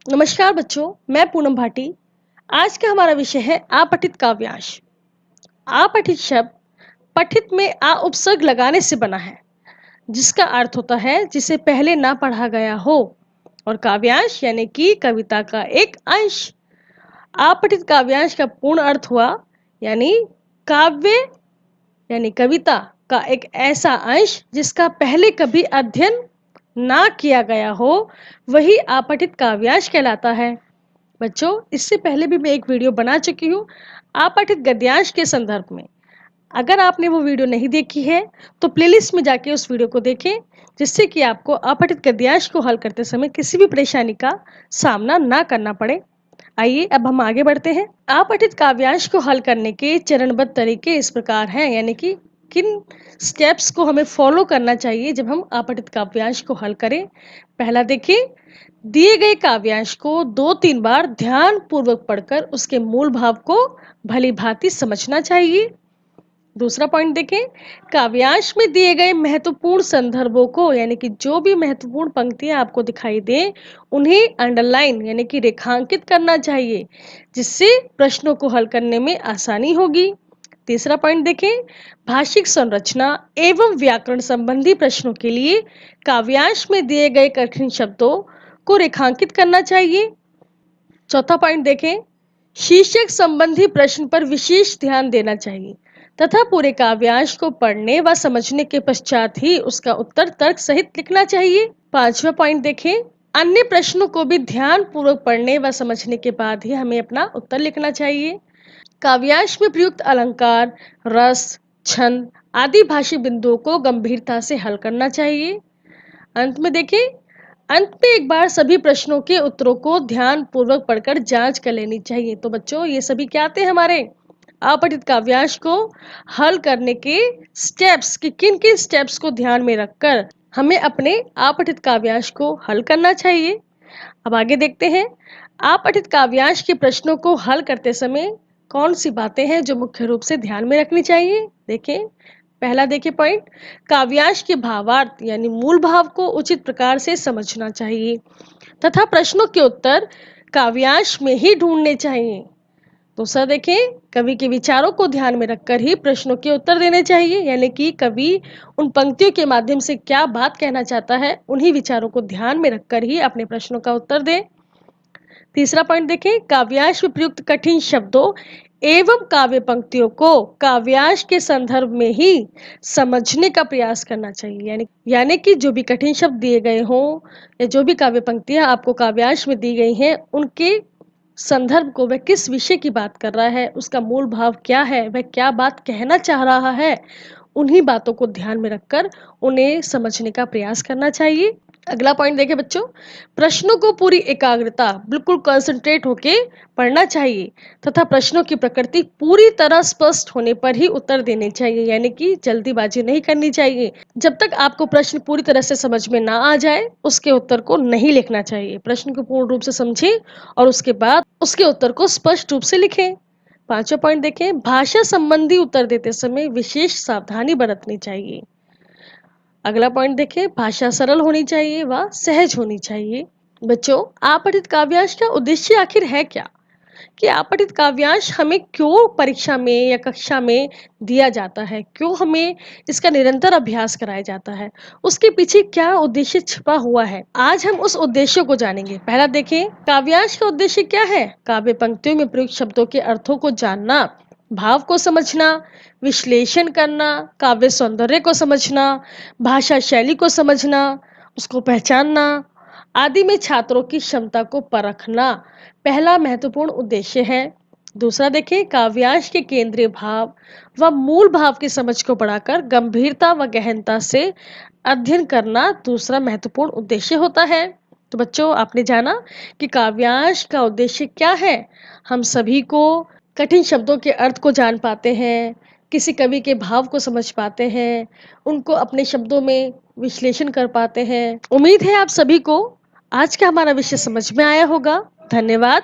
नमस्कार बच्चों, मैं पूनम भाटी। आज का हमारा विषय है अपठित काव्यांश। अपठित शब्द पठित में आ उपसर्ग लगाने से बना है, जिसका अर्थ होता है जिसे पहले ना पढ़ा गया हो। और काव्यांश यानी कि कविता का एक अंश। अपठित काव्यांश का पूर्ण अर्थ हुआ यानी काव्य यानी कविता का एक ऐसा अंश जिसका पहले कभी अध्ययन ना किया गया हो, वही अपठित काव्यांश कहलाता है। बच्चों, इससे पहले भी मैं एक वीडियो बना चुकी हूँ अपठित गद्यांश के संदर्भ में। अगर आपने वो वीडियो नहीं देखी है तो प्लेलिस्ट में जाके उस वीडियो को देखें, जिससे कि आपको अपठित गद्यांश को हल करते समय किसी भी परेशानी का सामना ना करना पड़े। आइए अब हम आगे बढ़ते हैं। अपठित काव्यांश को हल करने के चरणबद्ध तरीके इस प्रकार हैं, यानी कि किन स्टेप्स को हमें फॉलो करना चाहिए जब हम अपठित काव्यांश को हल करें। पहला देखिए, दिए गए काव्यांश को 2-3 बार ध्यान पूर्वक पढ़कर उसके मूल भाव को भली भांति समझना चाहिए। दूसरा पॉइंट देखें, काव्यांश में दिए गए महत्वपूर्ण संदर्भों को यानी कि जो भी महत्वपूर्ण पंक्तियां आपको दिखाई दें, उन्हें अंडरलाइन यानी कि रेखांकित करना चाहिए, जिससे प्रश्नों को हल करने में आसानी होगी। तीसरा पॉइंट देखें, भाषिक संरचना एवं व्याकरण संबंधी प्रश्नों के लिए काव्यांश में दिए गए कठिन शब्दों को रेखांकित करना चाहिए। चौथा पॉइंट देखें, शीर्षक संबंधी प्रश्न पर विशेष ध्यान देना चाहिए तथा पूरे काव्यांश को पढ़ने व समझने के पश्चात ही उसका उत्तर तर्क सहित लिखना चाहिए। पांचवा पॉइंट देखें, अन्य प्रश्नों को भी ध्यान पूर्वक पढ़ने व समझने के बाद ही हमें अपना उत्तर लिखना चाहिए। काव्यांश में प्रयुक्त अलंकार, रस, छंद आदि भाषी बिंदुओं को गंभीरता से हल करना चाहिए। अंत में देखें, अंत में एक बार सभी प्रश्नों के उत्तरों को ध्यान पूर्वक पढ़कर जांच कर लेनी चाहिए। तो बच्चों, ये सभी क्या आते हैं हमारे अपठित काव्यांश को हल करने के स्टेप्स कि किन किन स्टेप्स को ध्यान में रखकर हमें अपने अपठित काव्यांश को हल करना चाहिए। अब आगे देखते हैं, अपठित काव्यांश के प्रश्नों को हल करते समय कौन सी बातें हैं जो मुख्य रूप से ध्यान में रखनी चाहिए। देखें, पहला देखिए पॉइंट, काव्यांश के भावार्थ यानी मूल भाव को उचित प्रकार से समझना चाहिए तथा प्रश्नों के उत्तर काव्यांश में ही ढूंढने चाहिए। दूसरा देखें, कवि के विचारों को ध्यान में रखकर ही प्रश्नों के उत्तर देने चाहिए, यानी कि कवि उन पंक्तियों के माध्यम से क्या बात कहना चाहता है, उन्हीं विचारों को ध्यान में रखकर ही अपने प्रश्नों का उत्तर दे। तीसरा पॉइंट देखें, काव्यांश में प्रयुक्त कठिन शब्दों एवं काव्य पंक्तियों को काव्यांश के संदर्भ में ही समझने का प्रयास करना चाहिए। यानी कि जो भी कठिन शब्द दिए गए हों या जो भी काव्य पंक्तियां आपको काव्यांश में दी गई हैं, उनके संदर्भ को, वह किस विषय की बात कर रहा है, उसका मूल भाव क्या है, वह क्या बात कहना चाह रहा है, उन्हीं बातों को ध्यान में रखकर उन्हें समझने का प्रयास करना चाहिए। अगला पॉइंट देखें बच्चों, प्रश्नों को पूरी एकाग्रता बिल्कुल कंसंट्रेट होके पढ़ना चाहिए तथा प्रश्नों की प्रकृति पूरी तरह स्पष्ट होने पर ही उत्तर देने चाहिए, यानी कि जल्दीबाजी नहीं करनी चाहिए। जब तक आपको प्रश्न पूरी तरह से समझ में ना आ जाए, उसके उत्तर को नहीं लिखना चाहिए। प्रश्न को पूर्ण रूप से समझें और उसके बाद उसके उत्तर को स्पष्ट रूप से लिखें। पांचवा पॉइंट देखें, भाषा संबंधी उत्तर देते समय विशेष सावधानी बरतनी चाहिए। अगला पॉइंट देखें, भाषा सरल होनी चाहिए व सहज होनी चाहिए। बच्चों, अपठित काव्यांश का उद्देश्य आखिर है क्या? कि अपठित काव्यांश हमें क्यों परीक्षा में या कक्षा में दिया जाता है, क्यों हमें इसका निरंतर अभ्यास कराया जाता है, उसके पीछे क्या उद्देश्य छिपा हुआ है, आज हम उस उद्देश्य को जानेंगे। पहला देखें, काव्यांश का उद्देश्य क्या है? काव्य पंक्तियों में प्रयुक्त शब्दों के अर्थों को जानना, भाव को समझना, विश्लेषण करना, काव्य सौंदर्य को समझना, भाषा शैली को समझना, उसको पहचानना आदि में छात्रों की क्षमता को परखना पहला महत्वपूर्ण उद्देश्य है। दूसरा देखें, काव्यांश के केंद्रीय भाव व मूल भाव की समझ को बढ़ाकर गंभीरता व गहनता से अध्ययन करना दूसरा महत्वपूर्ण उद्देश्य होता है। तो बच्चों, आपने जाना कि काव्यांश का उद्देश्य क्या है। हम सभी को कठिन शब्दों के अर्थ को जान पाते हैं, किसी कवि के भाव को समझ पाते हैं, उनको अपने शब्दों में विश्लेषण कर पाते हैं। उम्मीद है आप सभी को आज का हमारा विषय समझ में आया होगा। धन्यवाद।